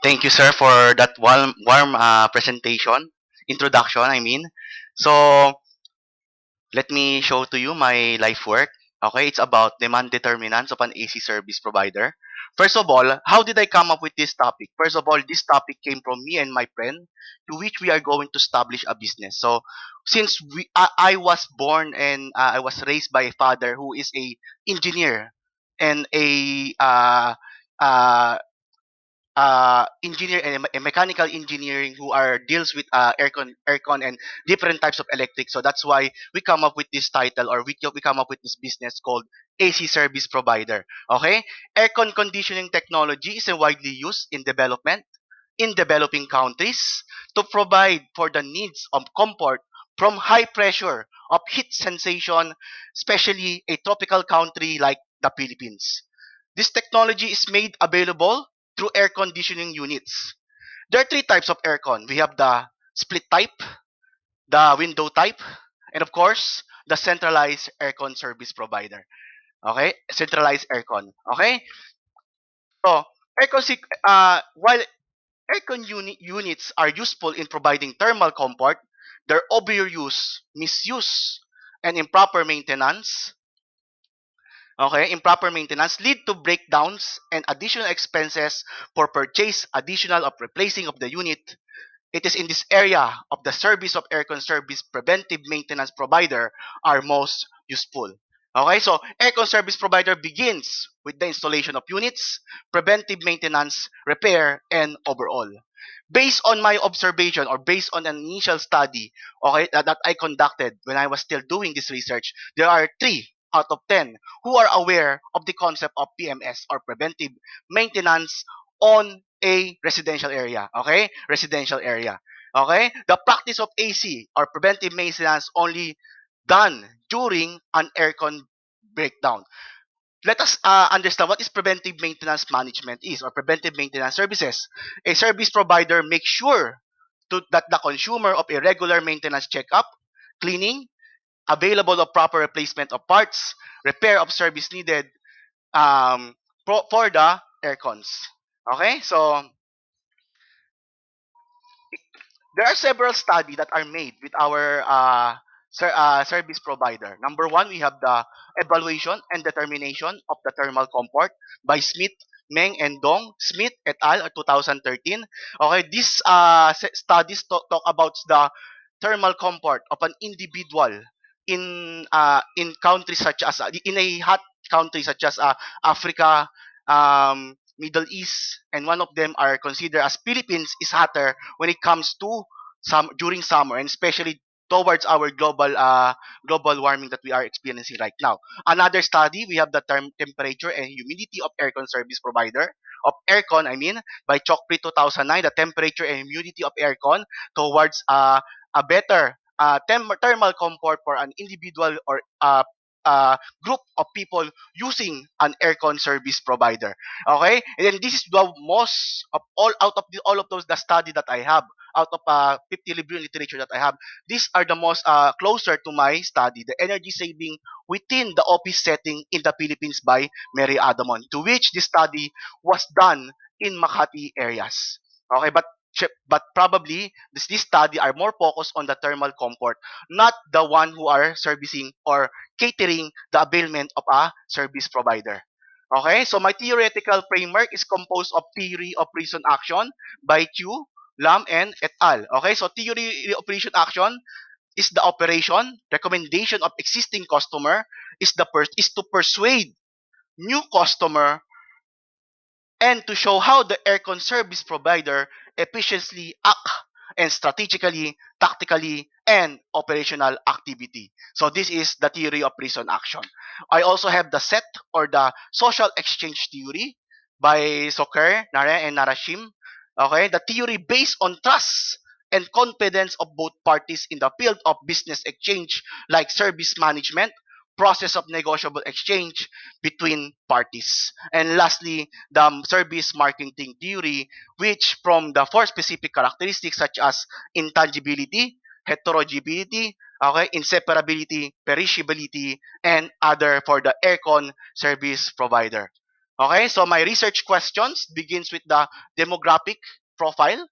Thank you, sir, for that warm presentation, introduction, I mean. So, let me show to you my life work. Okay, it's about demand determinants of an AC service provider. First of all, how did I come up with this topic? First of all, this topic came from me and my friend, to which we are going to establish a business. So, since I was born and I was raised by a father who is a engineer and engineer and mechanical engineering who are deals with aircon and different types of electric. So that's why we come up with this title, or we come up with this business called AC service provider. Okay, aircon conditioning technology is widely used in development in developing countries to provide for the needs of comfort from high pressure of heat sensation, especially a tropical country like the Philippines. This technology is made available through air conditioning units. There are three types of aircon. We have the split type, the window type, and of course, the centralized aircon service provider. Okay? Centralized aircon. Okay? So, while units are useful in providing thermal comfort, their overuse, misuse, and improper maintenance lead to breakdowns and additional expenses for purchase additional of replacing of the unit. It is in this area of the service of aircon service preventive maintenance provider are most useful. Okay, so aircon service provider begins with the installation of units, preventive maintenance, repair, and overall. Based on my observation or based on an initial study, okay, that I conducted when I was still doing this research, there are 3 out of 10 who are aware of the concept of PMS or preventive maintenance on a residential area. Okay? Residential area. Okay? The practice of AC or preventive maintenance only done during an aircon breakdown. Let us understand what is preventive maintenance management is, or preventive maintenance services. A service provider makes sure that the consumer of a regular maintenance checkup, cleaning, available of proper replacement of parts, repair of service needed for the aircons. Okay, so there are several studies that are made with our service provider. Number one, we have the evaluation and determination of the thermal comfort by Smith, Meng, and Dong. Smith et al. 2013. Okay, these studies talk about the thermal comfort of an individual in countries such as in a hot country such as Africa, Middle East, and one of them are considered as Philippines is hotter when it comes to during summer, and especially towards our global warming that we are experiencing right now. Another study, we have the temperature and humidity of aircon service provider of aircon, I mean, by Chokri 2009, the temperature and humidity of aircon towards a better thermal comfort for an individual or group of people using an aircon service provider. Okay, and then this is the most of all out of all of those the study that I have out of 50 review literature that I have. These are the most closer to my study, the energy saving within the office setting in the Philippines by Mary Adamon, to which this study was done in Makati areas. Okay, but probably this study are more focused on the thermal comfort, not the one who are servicing or catering the availment of a service provider. Okay, so my theoretical framework is composed of theory of reason action by Chu, Lam, and et al. Okay, so theory of reason action is the operation, recommendation of existing customer is to persuade new customer and to show how the aircon service provider efficiently act and strategically, tactically, and operational activity. So this is the theory of reason action. I also have the set or the social exchange theory by Soker, Nare, and Narashim. Okay, the theory based on trust and confidence of both parties in the field of business exchange like service management, process of negotiable exchange between parties. And lastly, the service marketing theory, which from the four specific characteristics such as intangibility, heterogeneity, okay, inseparability, perishability, and other for the aircon service provider. Okay, so my research questions begins with the demographic profile.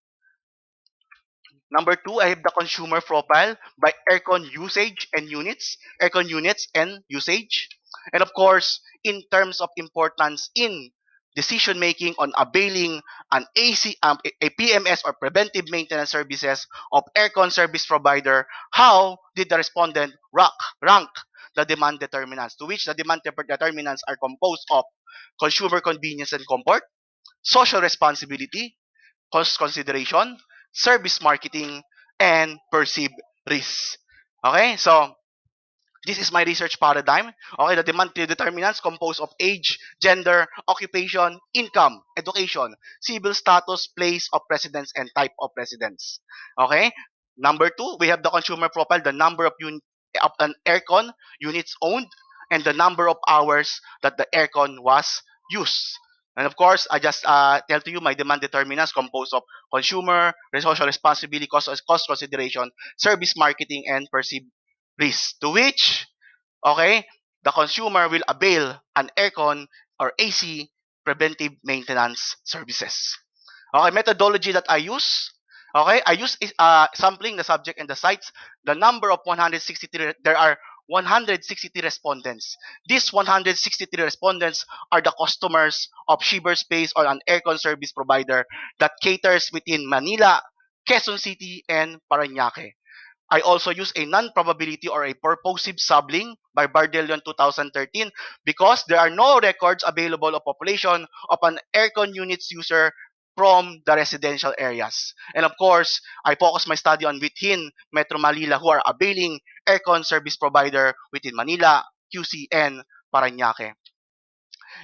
Number two, I have the consumer profile by aircon usage and units, aircon units and usage. And of course, in terms of importance in decision making on availing an a PMS or preventive maintenance services of aircon service provider, how did the respondent rank the demand determinants, to which the demand determinants are composed of consumer convenience and comfort, social responsibility, cost consideration, service marketing, and perceived risk. Okay, so this is my research paradigm. Okay, the demand determinants composed of age, gender, occupation, income, education, civil status, place of residence, and type of residence. Okay. Number two, we have the consumer profile, the number of an aircon units owned, and the number of hours that the aircon was used. And of course, I just tell to you my demand determinants composed of consumer, social responsibility, cost consideration, service marketing, and perceived risk, to which, okay, the consumer will avail an aircon or AC preventive maintenance services. Okay, methodology that I use. Okay, I use sampling the subject and the sites. The number of 163, there are 163 respondents. These 163 respondents are the customers of Shiver Space or an aircon service provider that caters within Manila, Quezon City, and Parañaque. I also use a non-probability or a purposive sampling by Bardelion 2013 because there are no records available of population of an aircon units user from the residential areas. And of course, I focus my study on within Metro Manila who are availing aircon service provider within Manila, QC, and Parañaque.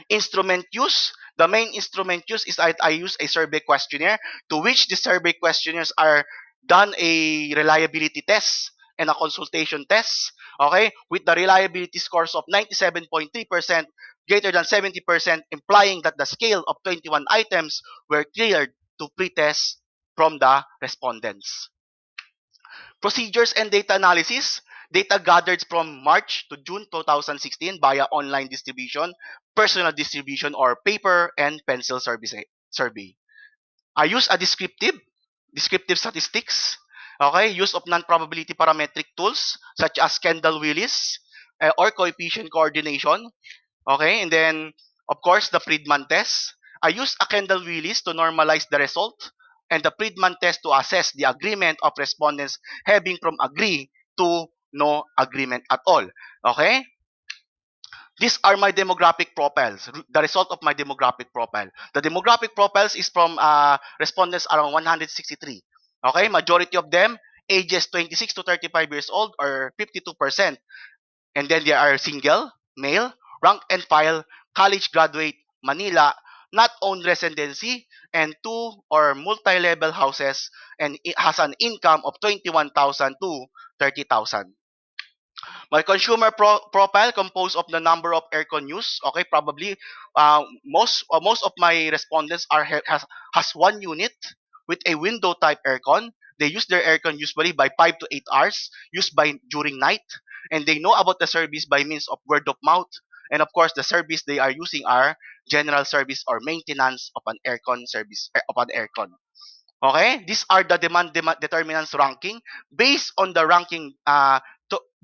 Instrument use. The main instrument use is I use a survey questionnaire, to which the survey questionnaires are done a reliability test and a consultation test. Okay, with the reliability scores of 97.3%, greater than 70%, implying that the scale of 21 items were cleared to pretest from the respondents. Procedures and data analysis. Data gathered from March to June 2016 via online distribution, personal distribution, or paper and pencil survey. I use a descriptive statistics. Okay, use of non-probability parametric tools such as Kendall-Willis or coefficient coordination. Okay, and then, of course, the Friedman test. I use a Kendall-Willis to normalize the result and the Friedman test to assess the agreement of respondents having from agree to no agreement at all. Okay? These are my demographic profiles, the result of my demographic profile. The demographic profiles is from respondents around 163. Okay? Majority of them ages 26 to 35 years old or 52%. And then there are single, male, rank and file, college graduate, Manila, not owned residency, and two or multi-level houses, and it has an income of 21,000 to 30,000. My consumer profile composed of the number of aircon use. Okay, probably most of my respondents has one unit with a window type aircon. They use their aircon usually by 5 to 8 hours, used by during night, and they know about the service by means of word of mouth. And of course, the service they are using are general service or maintenance of an aircon service of an aircon. Okay, these are the demand determinants ranking based on the ranking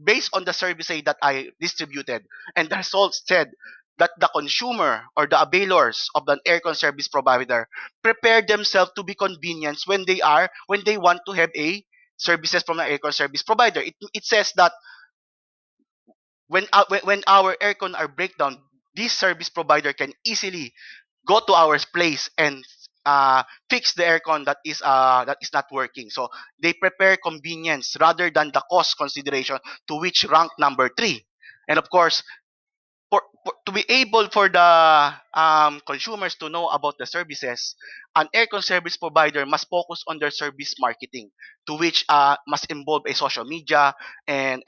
based on the survey that I distributed, and the results said that the consumer or the availers of the aircon service provider prepare themselves to be convenienced when they want to have a services from an aircon service provider. It says that when our aircon are breakdown, this service provider can easily go to our place and fix the aircon that is not working. So they prepare convenience rather than the cost consideration, to which rank number three. And of course, to be able for the consumers to know about the services, an aircon service provider must focus on their service marketing, to which must involve a social media and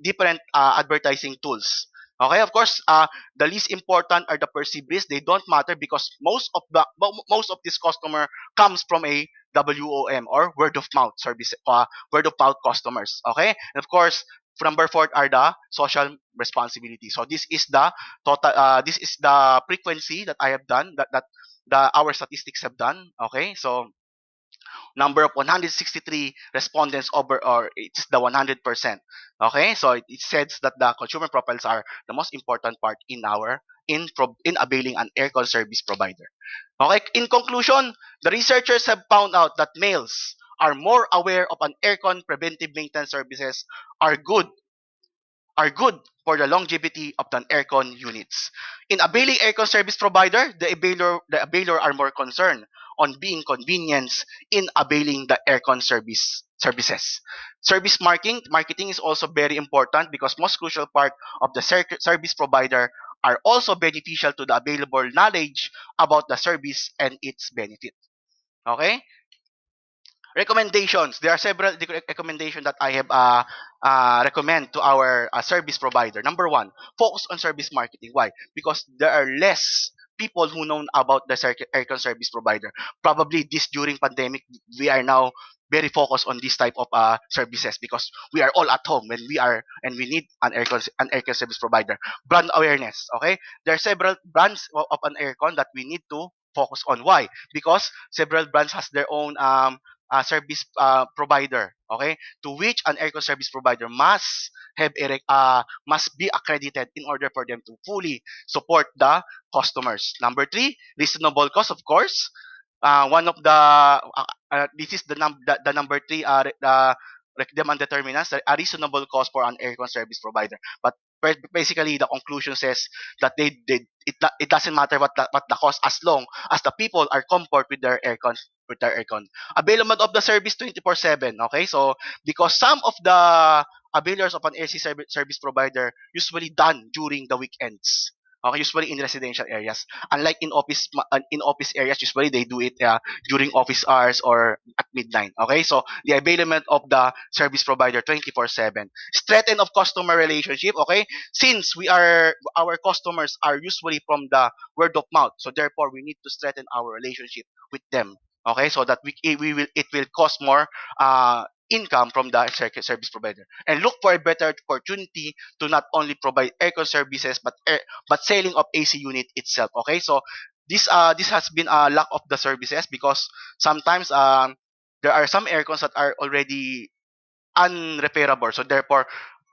different advertising tools. Okay, of course, the least important are the perceived risk. They don't matter because most of this customer comes from a WOM or word of mouth service, word of mouth customers. Okay, and of course, number four are the social responsibility. So this is the total. This is the frequency that I have done, that our statistics have done. Okay, so number of 163 respondents over, or it's the 100%. Okay, so it says that the consumer profiles are the most important part in our in availing an aircon service provider. Okay, in conclusion, the researchers have found out that males are more aware of an aircon preventive maintenance services are good are good for the longevity of the aircon units. In availing aircon service provider, the availer are more concerned on being convenienced in availing the aircon services. Service marketing is also very important because most crucial part of the service provider are also beneficial to the available knowledge about the service and its benefit. Okay? Recommendations. There are several recommendations that I have recommend to our service provider. Number one, focus on service marketing. Why? Because there are less people who know about the aircon service provider. Probably this during pandemic, we are now very focused on this type of services because we are all at home when we are and we need an aircon service provider. Brand awareness. Okay, there are several brands of an aircon that we need to focus on. Why? Because several brands has their own service provider, okay, to which an aircon service provider must be accredited in order for them to fully support the customers. Number three, reasonable cost, of course. One of the this is the number three demand determinants, a reasonable cost for an aircon service provider. But basically, the conclusion says that it doesn't matter what the cost, as long as the people are comfort with their aircon. Availment of the service 24/7. Okay, so because some of the availers of an AC service provider usually done during the weekends. Okay, usually in residential areas. Unlike in office areas, usually they do it during office hours or at midnight. Okay, so the availment of the service provider 24/7. Strengthen of customer relationship. Okay, since our customers are usually from the word of mouth, so therefore we need to strengthen our relationship with them. Okay, so that it will cost more income from the service provider, and look for a better opportunity to not only provide aircon services but selling of AC unit itself. Okay, so this has been a lack of the services because sometimes there are some aircons that are already unrepairable. So therefore,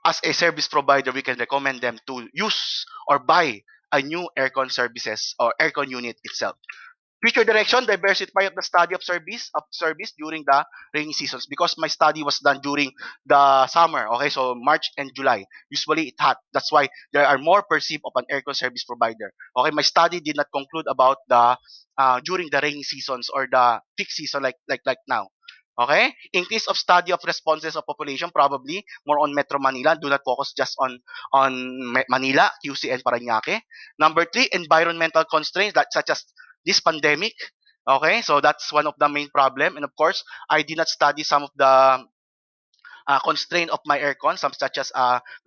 as a service provider, we can recommend them to use or buy a new aircon services or aircon unit itself. Future direction, diversify of the study of service during the rainy seasons, because my study was done during the summer. Okay, so March and July. Usually it hot. That's why there are more perceived of an aircon service provider. Okay, my study did not conclude about the during the rainy seasons or the peak season like now. Okay, increase of study of responses of population, probably more on Metro Manila. Do not focus just on Manila, QC, and Parañaque. Number three, environmental constraints that such as this pandemic. Okay, so that's one of the main problem. And of course, I did not study some of the constraint of my aircon, some such as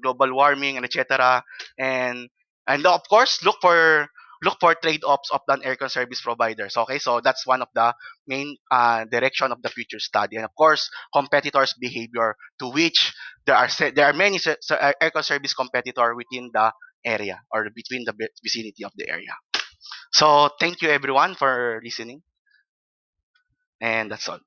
global warming and etc. And of course, look for trade-offs of the aircon service providers. Okay, so that's one of the main direction of the future study. And of course, competitors' behavior, to which there are many aircon service competitor within the area or between the vicinity of the area. So thank you everyone for listening, and that's all.